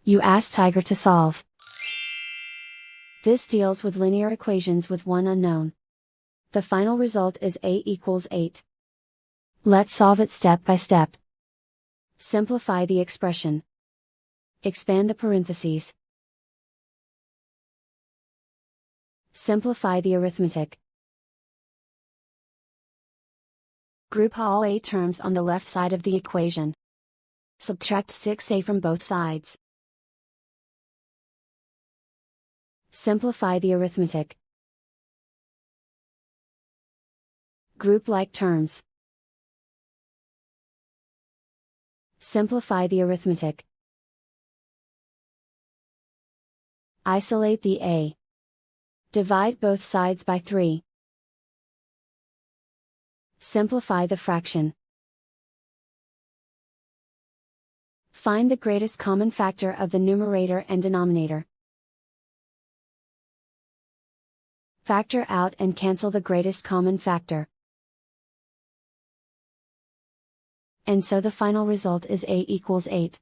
You ask Tiger to solve. This deals with linear equations with one unknown. The final result is a equals 8. Let's solve it step by step. Simplify the expression. Expand the parentheses. Simplify the arithmetic. Group all a terms on the left side of the equation. Subtract 6a from both sides. Simplify the arithmetic. Group like terms. Simplify the arithmetic. Isolate the a. Divide both sides by 3. Simplify the fraction. Find the greatest common factor of the numerator and denominator. Factor out and cancel the greatest common factor. And so the final result is a equals 8.